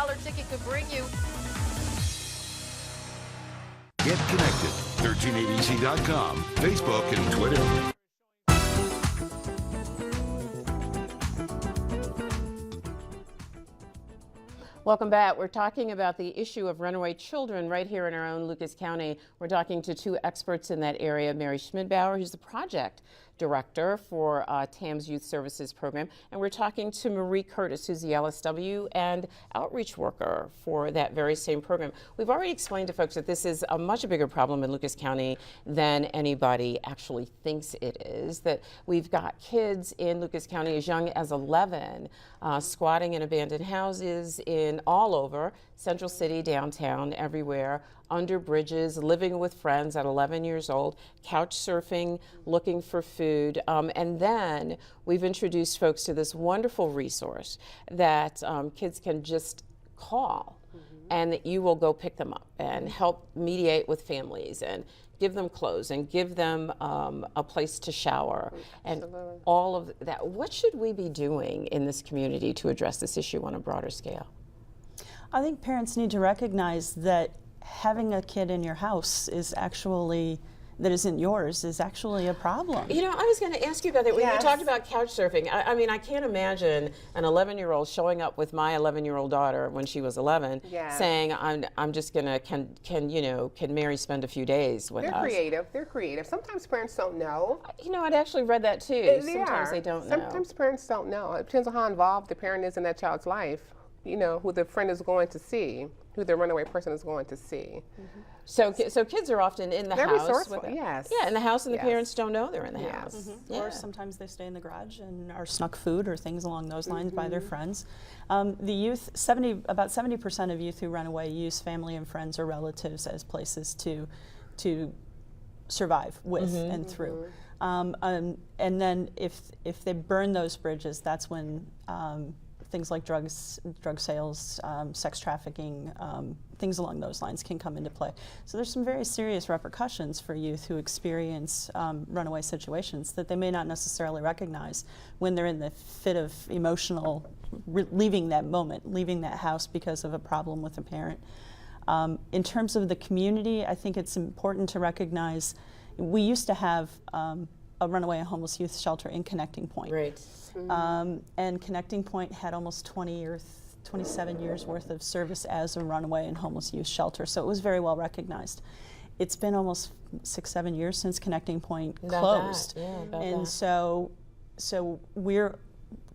ticket could bring you. Get connected. 1380z.com, Facebook, and Twitter. Welcome back. We're talking about the issue of runaway children right here in our own Lucas County. We're talking to two experts in that area, Mary Schmidbauer, who's the project director for TAM's Youth Services Program, and we're talking to Marie Curtis, who's the LSW and outreach worker for that very same program. We've already explained to folks that this is a much bigger problem in Lucas County than anybody actually thinks it is, that we've got kids in Lucas County as young as 11 squatting in abandoned houses in all over Central City, downtown, everywhere, under bridges, living with friends at 11 years old, couch surfing, looking for food. And then we've introduced folks to this wonderful resource that kids can just call, and that you will go pick them up and help mediate with families and give them clothes and give them a place to shower and all of that. What should we be doing in this community to address this issue on a broader scale? I think parents need to recognize that having a kid in your house is actually, that isn't yours, is actually a problem. You know, I was going to ask you about that. When you talked about couch surfing, I mean, I can't imagine an 11-year-old showing up with my 11-year-old daughter when she was 11, saying, "I'm just going to, can Mary spend a few days with us?" They're creative. They're creative. Sometimes parents don't know. You know, I'd actually read that too. Sometimes they don't know. Sometimes parents don't know. It depends on how involved the parent is in that child's life. You know, who the friend is going to see, who the runaway person is going to see. So kids are often in the they're house. Resourceful, yes. Yeah, in the house, and the parents don't know they're in the house. Or sometimes they stay in the garage and are snuck food or things along those lines by their friends. The youth, about 70% of youth who run away use family and friends or relatives as places to survive with and through. And then if they burn those bridges, that's when things like drug sales, sex trafficking, things along those lines can come into play. So there's some very serious repercussions for youth who experience runaway situations that they may not necessarily recognize when they're in the fit of emotional leaving that moment, leaving that house because of a problem with a parent. In terms of the community, I think it's important to recognize we used to have a runaway and homeless youth shelter in Connecting Point. Right. And Connecting Point had almost 27 years worth of service as a runaway and homeless youth shelter, so it was very well recognized. It's been almost 6-7 years since Connecting Point closed, so we're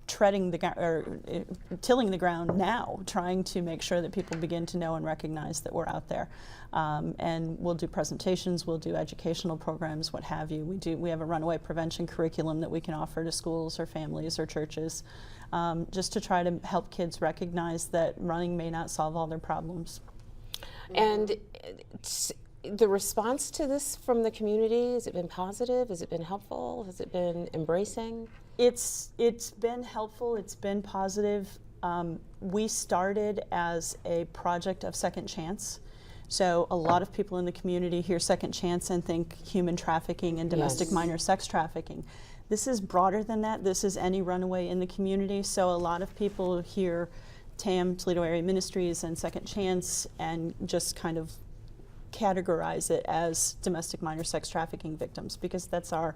tilling the ground now, trying to make sure that people begin to know and recognize that we're out there. And we'll do presentations, we'll do educational programs, what have you. We have a runaway prevention curriculum that we can offer to schools or families or churches, just to try to help kids recognize that running may not solve all their problems. And the response to this from the community, has it been positive? Has it been helpful? Has it been embracing? It's been helpful, it's been positive. We started as a project of Second Chance. So a lot of people in the community hear Second Chance and think human trafficking and domestic minor sex trafficking. This is broader than that. This is any runaway in the community. So a lot of people hear TAM, Toledo Area Ministries, and Second Chance and just kind of categorize it as domestic minor sex trafficking victims, because that's our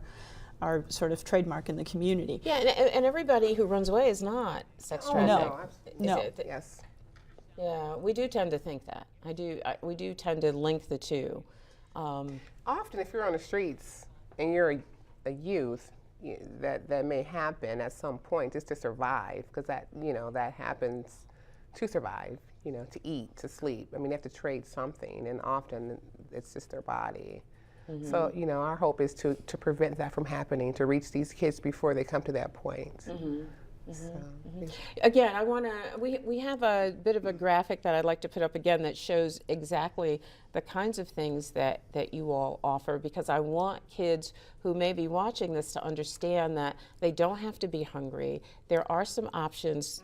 sort of trademark in the community. Yeah, and everybody who runs away is not sex trafficked. No. Yes. Yeah, we do tend to think that. We do tend to link the two. Often, if you're on the streets and you're a youth, that may happen at some point just to survive, because that happens to survive. To eat, to sleep. I mean, they have to trade something, and often it's just their body. So, our hope is to prevent that from happening, to reach these kids before they come to that point. Again, we have a bit of a graphic that I'd like to put up again that shows exactly the kinds of things that you all offer, because I want kids who may be watching this to understand that they don't have to be hungry. There are some options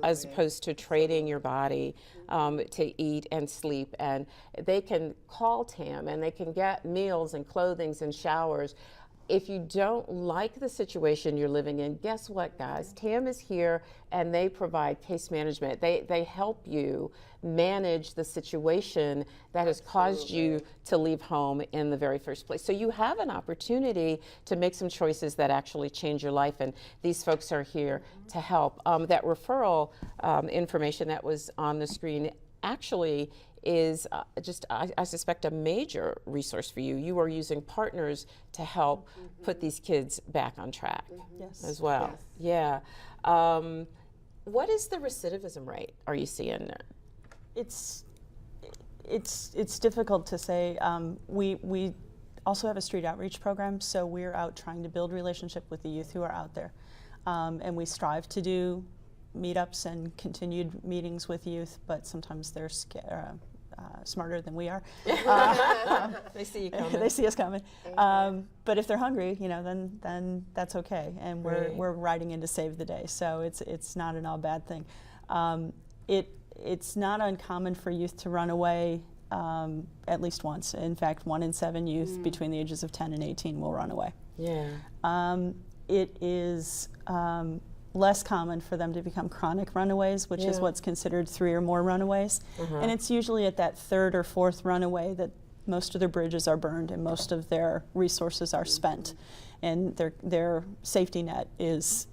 as opposed to trading your body to eat and sleep, and they can call TAM and they can get meals and clothing and showers if you don't like the situation you're living in, guess what, guys? TAM is here, and they provide case management. They help you manage the situation that has caused you to leave home in the very first place. So you have an opportunity to make some choices that actually change your life, and these folks are here to help. That referral information that was on the screen actually is I suspect, a major resource for you. You are using partners to help put these kids back on track Yes. as well. Yes. Yeah. What is the recidivism rate are you seeing there? It's difficult to say. We also have a street outreach program, so we're out trying to build relationship with the youth who are out there, and we strive to do meetups and continued meetings with youth, but sometimes they're smarter than we are. They see you coming. They see us coming. But if they're hungry, then that's okay, and we're riding in to save the day. So it's not an all bad thing. It's not uncommon for youth to run away at least once. In fact, 1 in 7 youth between the ages of 10 and 18 will run away. Yeah. It is less common for them to become chronic runaways, which is what's considered 3 or more runaways. And it's usually at that 3rd or 4th runaway that most of their bridges are burned and most of their resources are spent, and their safety net is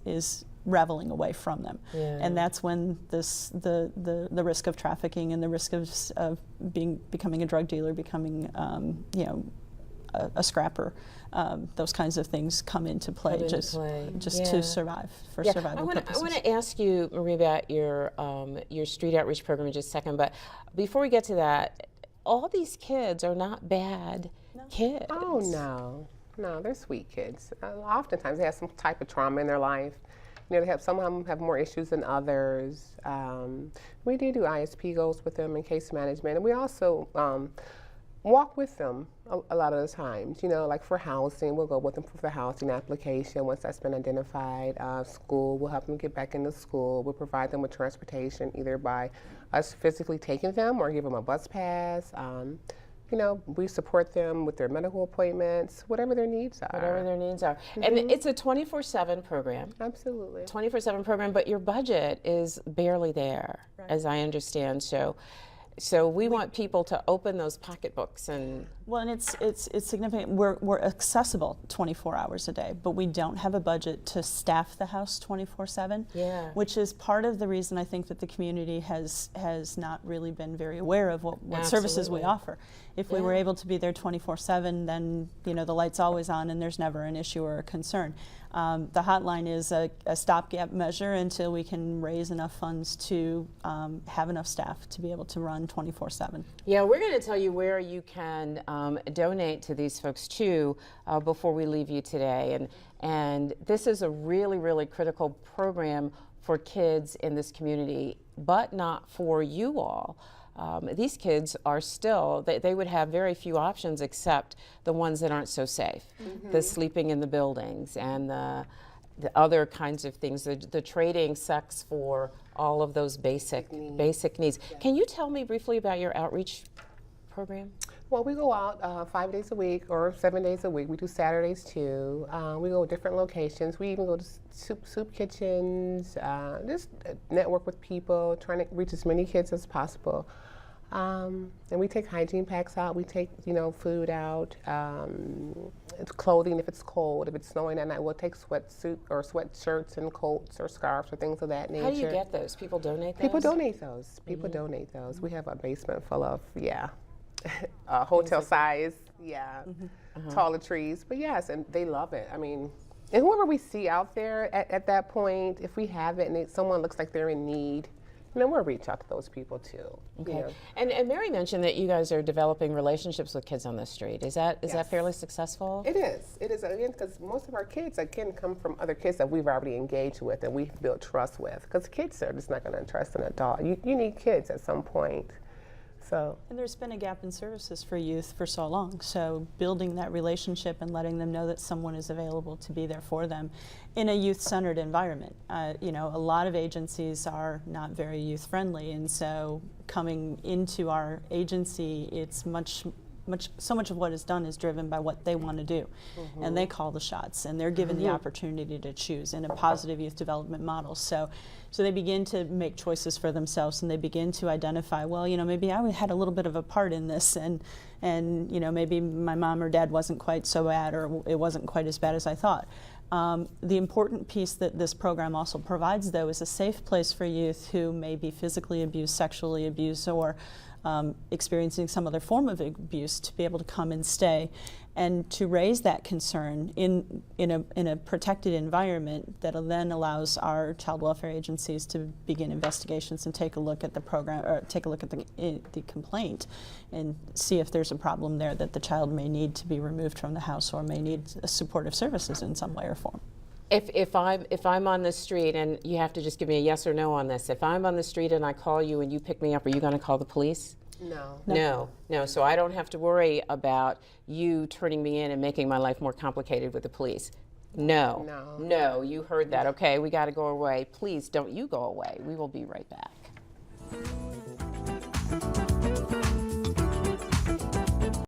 raveling away from them. And that's when the risk of trafficking and the risk of becoming a drug dealer, becoming a scrapper, those kinds of things come into play, to survive, for survival purposes. I want to ask you, Marie, about your street outreach program in just a second, but before we get to that, all these kids are not bad kids. Oh, no, they're sweet kids. Oftentimes they have some type of trauma in their life. Some of them have more issues than others. We do ISP goals with them and case management, and we also walk with them a lot of the times. Like for housing, we'll go with them for the housing application once that's been identified. School, we'll help them get back into school. We'll provide them with transportation, either by us physically taking them or give them a bus pass. We support them with their medical appointments, whatever their needs are. Whatever their needs are. And it's a 24/7 program. Absolutely. 24/7 program, but your budget is barely there, as I understand. So we want people to open those pocketbooks and. Well, and it's significant. We're accessible 24 hours a day, but we don't have a budget to staff the house 24/7. Yeah. Which is part of the reason I think that the community has not really been very aware of what services we offer. If we were able to be there 24/7, then the light's always on and there's never an issue or a concern. The hotline is a stopgap measure until we can raise enough funds to have enough staff to be able to run 24/7. Yeah, we're going to tell you where you can donate to these folks too before we leave you today. And this is a really, really critical program for kids in this community, but not for you all. These kids are still, they would have very few options except the ones that aren't so safe. The sleeping in the buildings and the other kinds of things, the trading sex for all of those basic needs. Can you tell me briefly about your outreach program? Well, we go out 5 days a week or 7 days a week. We do Saturdays too. We go to different locations. We even go to soup kitchens, just network with people, trying to reach as many kids as possible. And we take hygiene packs out. We take, food out, clothing if it's cold. If it's snowing at night, we'll take sweatshirts and coats or scarves or things of that nature. How do you get those? People donate those? People donate those. People donate those. We have a basement full of, hotel size, toiletries. But yes, and they love it. I mean, and whoever we see out there at that point, if we have it and someone looks like they're in need, we'll reach out to those people too. Okay. And Mary mentioned that you guys are developing relationships with kids on the street. Is that fairly successful? It is. It is, again, because most of our kids, again, come from other kids that we've already engaged with and we've built trust with. Because kids are just not going to trust an adult. You need kids at some point. And there's been a gap in services for youth for so long, so building that relationship and letting them know that someone is available to be there for them in a youth-centered environment. A lot of agencies are not very youth-friendly, and so coming into our agency, it's much so much of what is done is driven by what they want to do, and they call the shots, and they're given the opportunity to choose in a positive youth development model. So they begin to make choices for themselves, and they begin to identify, well, you know, maybe I had a little bit of a part in this, and you know, maybe my mom or dad wasn't quite so bad, or it wasn't quite as bad as I thought. The important piece that this program also provides, though, is a safe place for youth who may be physically abused, sexually abused, or experiencing some other form of abuse to be able to come and stay, and to raise that concern in a protected environment that then allows our child welfare agencies to begin investigations and take a look at the program, or take a look at the complaint, and see if there's a problem there that the child may need to be removed from the house or may need supportive services in some way or form. If I'm on the street, and you have to just give me a yes or no on this, if I'm on the street and I call you and you pick me up, are you going to call the police? No. No. So I don't have to worry about you turning me in and making my life more complicated with the police. No. You heard that. Okay, we got to go away. Please don't you go away. We will be right back.